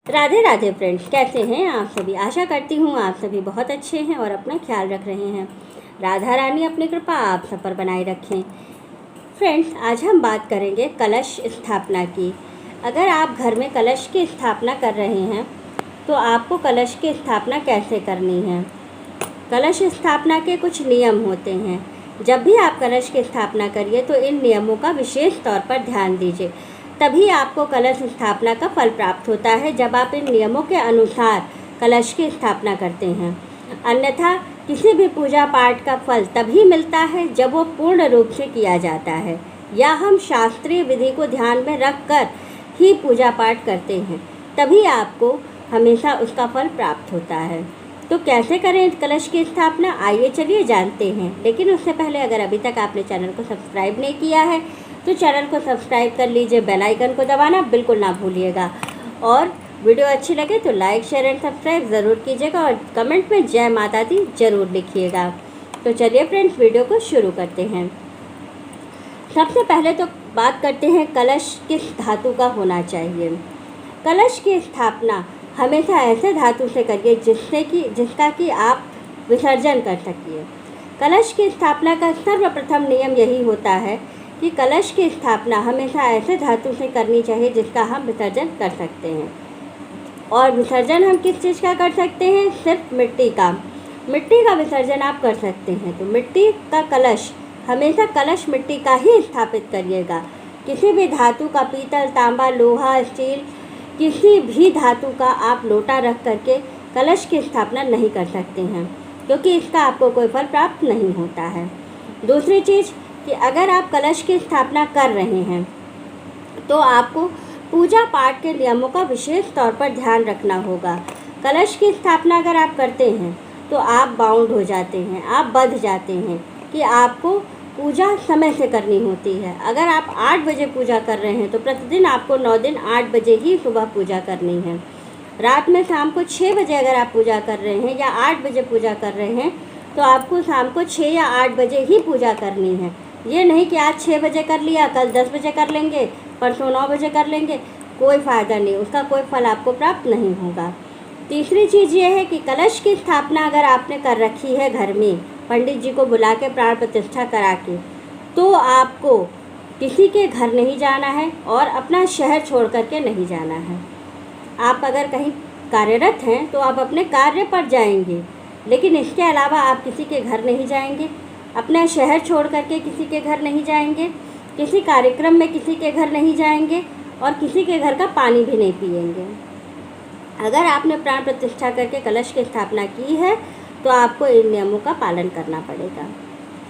Radhe Radhe friends, कैसे हैं आप सभी। आशा करती हूँ आप सभी बहुत अच्छे हैं और अपना ख्याल रख रहे हैं। राधा रानी अपनी कृपा आप सब पर बनाए रखें। फ्रेंड्स, आज हम बात करेंगे कलश स्थापना की। अगर आप घर में कलश की स्थापना कर रहे हैं तो आपको कलश की स्थापना कैसे करनी है। कलश स्थापना के कुछ नियम होते हैं। जब भी आप कलश की स्थापना करिए तो इन नियमों का विशेष तौर पर ध्यान दीजिए, तभी आपको कलश स्थापना का फल प्राप्त होता है जब आप इन नियमों के अनुसार कलश की स्थापना करते हैं। अन्यथा किसी भी पूजा पाठ का फल तभी मिलता है जब वो पूर्ण रूप से किया जाता है या हम शास्त्रीय विधि को ध्यान में रखकर ही पूजा पाठ करते हैं, तभी आपको हमेशा उसका फल प्राप्त होता है। तो कैसे करें कलश की स्थापना, आइए चलिए जानते हैं। लेकिन उससे पहले अगर अभी तक आपने चैनल को सब्सक्राइब नहीं किया है तो चैनल को सब्सक्राइब कर लीजिए, बेल आइकन को दबाना बिल्कुल ना भूलिएगा। और वीडियो अच्छी लगे तो लाइक शेयर एंड सब्सक्राइब ज़रूर कीजिएगा और कमेंट में जय माता दी ज़रूर लिखिएगा। तो चलिए फ्रेंड्स, वीडियो को शुरू करते हैं। सबसे पहले तो बात करते हैं कलश किस धातु का होना चाहिए। कलश की स्थापना हमेशा ऐसे धातु से करिए जिसका कि आप विसर्जन कर सकिए। कलश की स्थापना का सर्वप्रथम नियम यही होता है कि कलश की स्थापना हमेशा ऐसे धातु से करनी चाहिए जिसका हम विसर्जन कर सकते हैं। और विसर्जन हम किस चीज़ का कर सकते हैं, सिर्फ मिट्टी का विसर्जन आप कर सकते हैं। तो मिट्टी का कलश, हमेशा कलश मिट्टी का ही स्थापित करिएगा। किसी भी धातु का, पीतल, तांबा, लोहा, स्टील, किसी भी धातु का आप लोटा रख करके कलश की स्थापना नहीं कर सकते हैं, क्योंकि इसका आपको कोई फल प्राप्त नहीं होता है। दूसरी चीज़ कि अगर आप कलश की स्थापना कर रहे हैं तो आपको पूजा पाठ के नियमों का विशेष तौर पर ध्यान रखना होगा। कलश की स्थापना अगर आप करते हैं तो आप बाउंड हो जाते हैं, आप बंध जाते हैं कि आपको पूजा समय से करनी होती है। अगर आप 8 बजे पूजा कर रहे हैं तो प्रतिदिन आपको 9 दिन 8 बजे ही सुबह पूजा करनी है। रात में शाम को 6 बजे अगर आप पूजा कर रहे हैं या 8 बजे पूजा कर रहे हैं तो आपको शाम को 6 या 8 बजे ही पूजा करनी है। ये नहीं कि आज 6 बजे कर लिया, कल 10 बजे कर लेंगे, परसों 9 बजे कर लेंगे, कोई फ़ायदा नहीं, उसका कोई फल आपको प्राप्त नहीं होगा। तीसरी चीज़ ये है कि कलश की स्थापना अगर आपने कर रखी है घर में, पंडित जी को बुला के प्राण प्रतिष्ठा करा के, तो आपको किसी के घर नहीं जाना है और अपना शहर छोड़ करके नहीं जाना है। आप अगर कहीं कार्यरत हैं तो आप अपने कार्य पर जाएंगे, लेकिन इसके अलावा आप किसी के घर नहीं जाएंगे, अपना शहर छोड़ करके किसी के घर नहीं जाएंगे, किसी कार्यक्रम में किसी के घर नहीं जाएंगे और किसी के घर का पानी भी नहीं पिएंगे। अगर आपने प्राण प्रतिष्ठा करके कलश की स्थापना की है तो आपको इन नियमों का पालन करना पड़ेगा।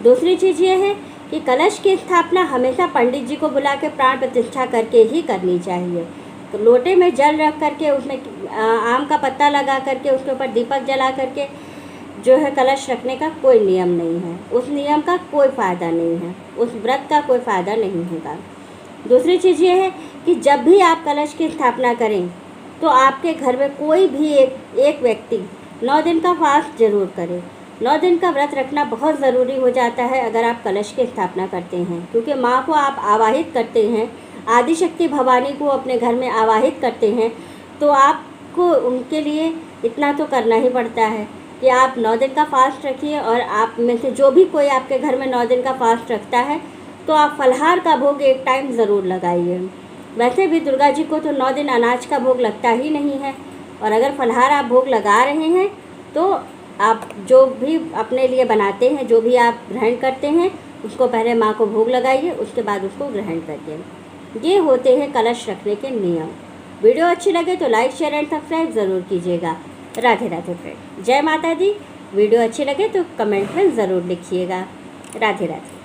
दूसरी चीज़ ये है कि कलश की स्थापना हमेशा पंडित जी को बुला के प्राण प्रतिष्ठा करके ही करनी चाहिए। तो लोटे में जल रख करके उसमें आम का पत्ता लगा करके उसके ऊपर दीपक जला करके जो है कलश रखने का कोई नियम नहीं है। उस नियम का कोई फ़ायदा नहीं है, उस व्रत का कोई फ़ायदा नहीं होगा। दूसरी चीज़ ये है कि जब भी आप कलश की स्थापना करें तो आपके घर में कोई भी एक व्यक्ति 9 दिन का फास्ट जरूर करे। 9 दिन का व्रत रखना बहुत ज़रूरी हो जाता है अगर आप कलश की स्थापना करते हैं, क्योंकि माँ को आप आवाहित करते हैं, आदिशक्ति भवानी को अपने घर में आवाहित करते हैं, तो आपको उनके लिए इतना तो करना ही पड़ता है कि आप 9 दिन का फास्ट रखिए। और आप में से जो भी कोई आपके घर में 9 दिन का फास्ट रखता है तो आप फलाहार का भोग एक टाइम ज़रूर लगाइए। वैसे भी दुर्गा जी को तो 9 दिन अनाज का भोग लगता ही नहीं है, और अगर फलाहार आप भोग लगा रहे हैं तो आप जो भी अपने लिए बनाते हैं, जो भी आप ग्रहण करते हैं, उसको पहले माँ को भोग लगाइए, उसके बाद उसको ग्रहण करिए। ये होते हैं कलश रखने के नियम। वीडियो अच्छी लगे तो लाइक शेयर एंड सब्सक्राइब ज़रूर कीजिएगा। राधे राधे फ्रेंड, जय माता दी। वीडियो अच्छी लगे तो कमेंट में ज़रूर लिखिएगा। राधे राधे।